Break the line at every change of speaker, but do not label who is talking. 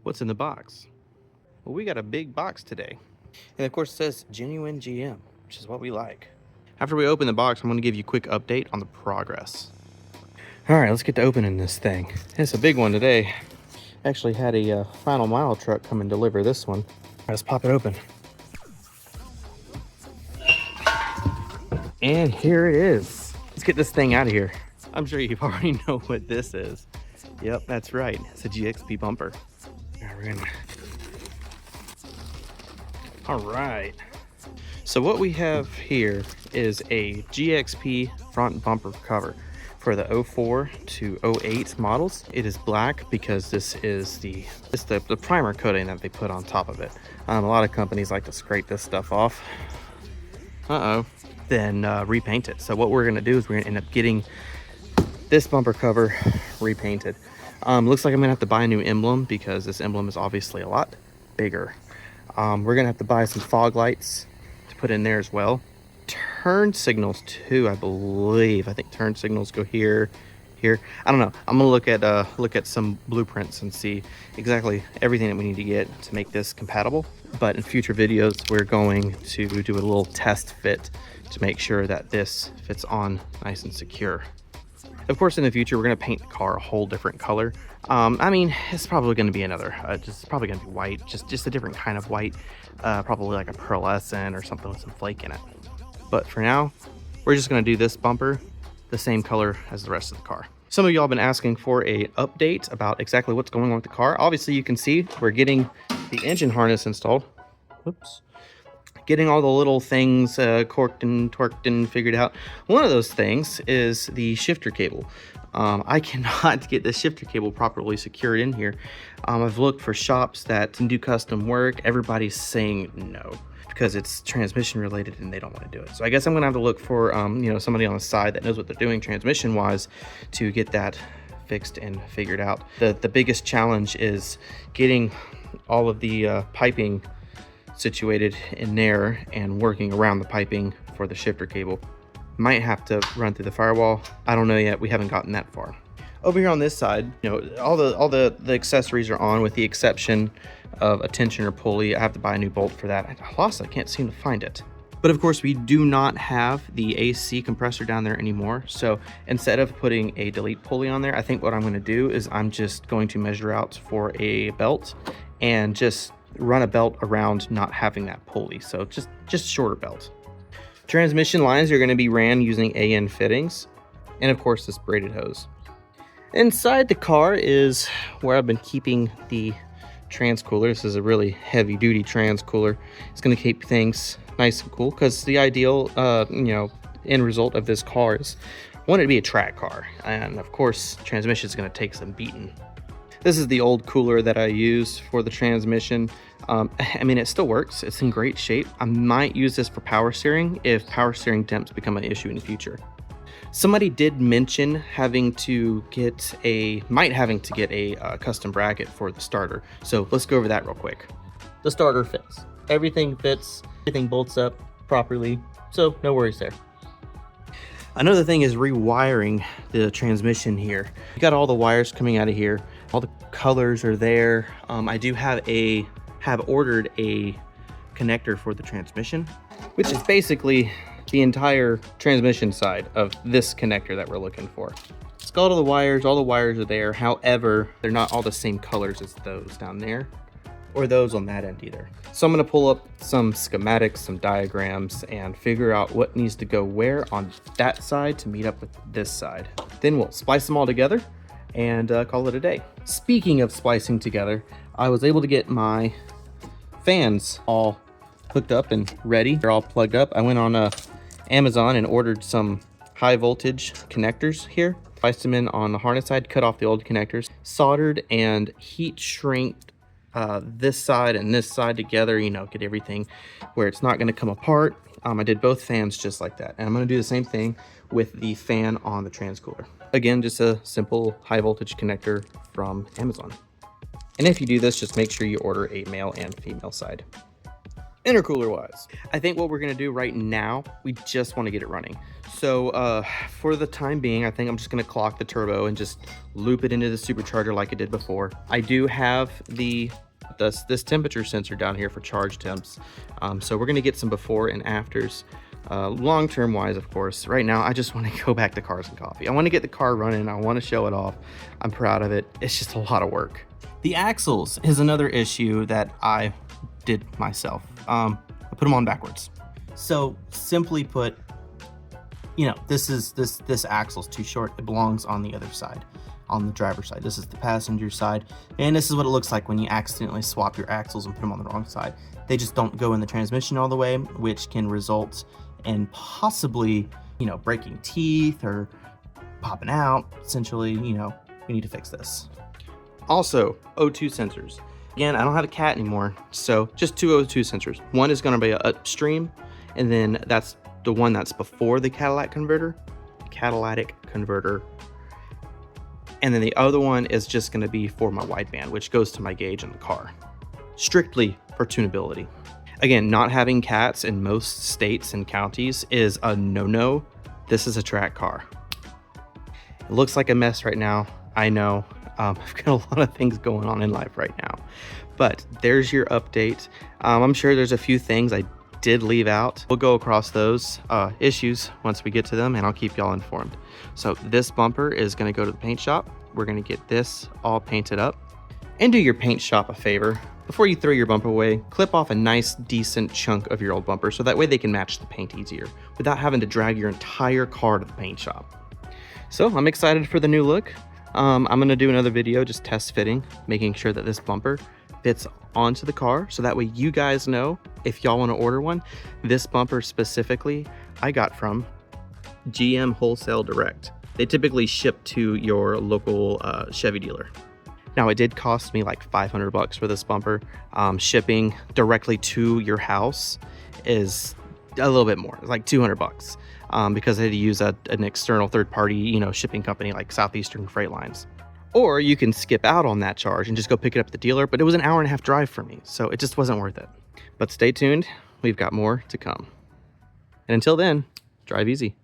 What's in the box? Well, we got a big box today. And of course it says genuine GM, which is what we like. After we open the box, I'm going to give you a quick update on the progress. All right, let's get to opening this thing. It's a big one today. Actually had a final mile truck come and deliver this one. Let's pop it open. And here it is. Let's get this thing out of here. I'm sure you already know what this is. Yep, that's right. It's a GXP bumper. All right. So what we have here is a GXP front bumper cover for the 04 to 08 models. It is black because this is the primer coating that they put on top of it. A lot of companies like to scrape this stuff off. Then repaint it. So what we're gonna do is we're gonna end up getting this bumper cover repainted. Looks like I'm gonna have to buy a new emblem because this emblem is obviously a lot bigger. We're gonna have to buy some fog lights to put in there as well. Turn signals too, I believe. I think turn signals go here. I don't know. I'm gonna look at some blueprints and see exactly everything that we need to get to make this compatible. But in future videos, we're going to do a little test fit to make sure that this fits on nice and secure. Of course, in the future, we're going to paint the car a whole different color. I mean, it's probably going to be another, it's probably going to be white, just a different kind of white, probably like a pearlescent or something with some flake in it. But for now, we're just going to do this bumper the same color as the rest of the car. Some of y'all have been asking for an update about exactly what's going on with the car. Obviously, you can see we're getting the engine harness installed. Whoops. Getting all the little things corked and torqued and figured out. One of those things is the shifter cable. I cannot get the shifter cable properly secured in here. I've looked for shops that can do custom work. Everybody's saying no because it's transmission related and they don't want to do it. So I guess I'm gonna have to look for somebody on the side that knows what they're doing transmission wise to get that fixed and figured out. The biggest challenge is getting all of the piping situated in there and working around the piping for the shifter cable. Might have to run through the firewall. I don't know yet. We haven't gotten that far. Over here on this side, all the accessories are on with the exception of a tensioner pulley. I have to buy a new bolt for that. I can't seem to find it. But of course, we do not have the AC compressor down there anymore. So instead of putting a delete pulley on there, I think what I'm going to do is I'm just going to measure out for a belt and just run a belt around not having that pulley. So just shorter belt. Transmission lines are going to be ran using AN fittings, and of course this braided hose. Inside the car is where I've been keeping the trans cooler. This is a really heavy duty trans cooler. It's going to keep things nice and cool because the ideal end result of this car is I want it to be a track car, and of course transmission is going to take some beating. This is the old cooler that I use for the transmission. I mean, it still works. It's in great shape. I might use this for power steering if power steering temps become an issue in the future. Somebody did mention might having to get a custom bracket for the starter. So let's go over that real quick. The starter fits. Everything fits. Everything bolts up properly. So no worries there. Another thing is rewiring the transmission here. You got all the wires coming out of here. All the colors are there. I do have ordered a connector for the transmission, which is basically the entire transmission side of this connector that we're looking for. It's got all the wires are there. However, they're not all the same colors as those down there or those on that end either. So I'm gonna pull up some schematics, some diagrams, and figure out what needs to go where on that side to meet up with this side. Then we'll splice them all together and call it a day. Speaking of splicing together, I was able to get my fans all hooked up and ready. They're all plugged up. I went on Amazon and ordered some high voltage connectors here. Spliced them in on the harness side, cut off the old connectors, soldered and heat shrinked this side and this side together, get everything where it's not going to come apart. I did both fans just like that. And I'm going to do the same thing with the fan on the transcooler. Again, just a simple high voltage connector from Amazon. And if you do this, just make sure you order a male and female side. intercooler wise. I think what we're gonna do right now, we just want to get it running. So for the time being, I think I'm just gonna clock the turbo and just loop it into the supercharger like I did before. I do have this temperature sensor down here for charge temps. So we're gonna get some before and afters. Long-term wise, of course. Right now, I just want to go back to cars and coffee. I want to get the car running. I want to show it off. I'm proud of it. It's just a lot of work. The axles is another issue that I did myself. I put them on backwards. So simply put, you know, this axle's too short. It belongs on the other side, on the driver's side. This is the passenger side, and this is what it looks like when you accidentally swap your axles and put them on the wrong side. They just don't go in the transmission all the way, which can result in possibly, you know, breaking teeth or popping out. Essentially, you know, we need to fix this. Also, O2 sensors. Again, I don't have a cat anymore, so just two O2 sensors. One is going to be upstream, and then that's the one that's before the catalytic converter. And then the other one is just going to be for my wideband, which goes to my gauge in the car. Strictly for tunability. Again, not having cats in most states and counties is a no-no. This is a track car. It looks like a mess right now. I know. I've got a lot of things going on in life right now. But there's your update. I'm sure there's a few things I did leave out. We'll go across those issues once we get to them, and I'll keep y'all informed. So this bumper is going to go to the paint shop. We're going to get this all painted up. And do your paint shop a favor. Before you throw your bumper away, clip off a nice, decent chunk of your old bumper so that way they can match the paint easier without having to drag your entire car to the paint shop. So I'm excited for the new look. I'm going to do another video just test fitting, making sure that this bumper fits onto the car so that way you guys know if y'all want to order one. This bumper specifically, I got from GM Wholesale Direct. They typically ship to your local Chevy dealer. Now, it did cost me like 500 bucks for this bumper. Shipping directly to your house is a little bit more. It's like 200 bucks because I had to use an external third-party, you know, shipping company like Southeastern Freight Lines. Or you can skip out on that charge and just go pick it up at the dealer, but it was an hour and a half drive for me, so it just wasn't worth it. But stay tuned, we've got more to come. And until then, drive easy.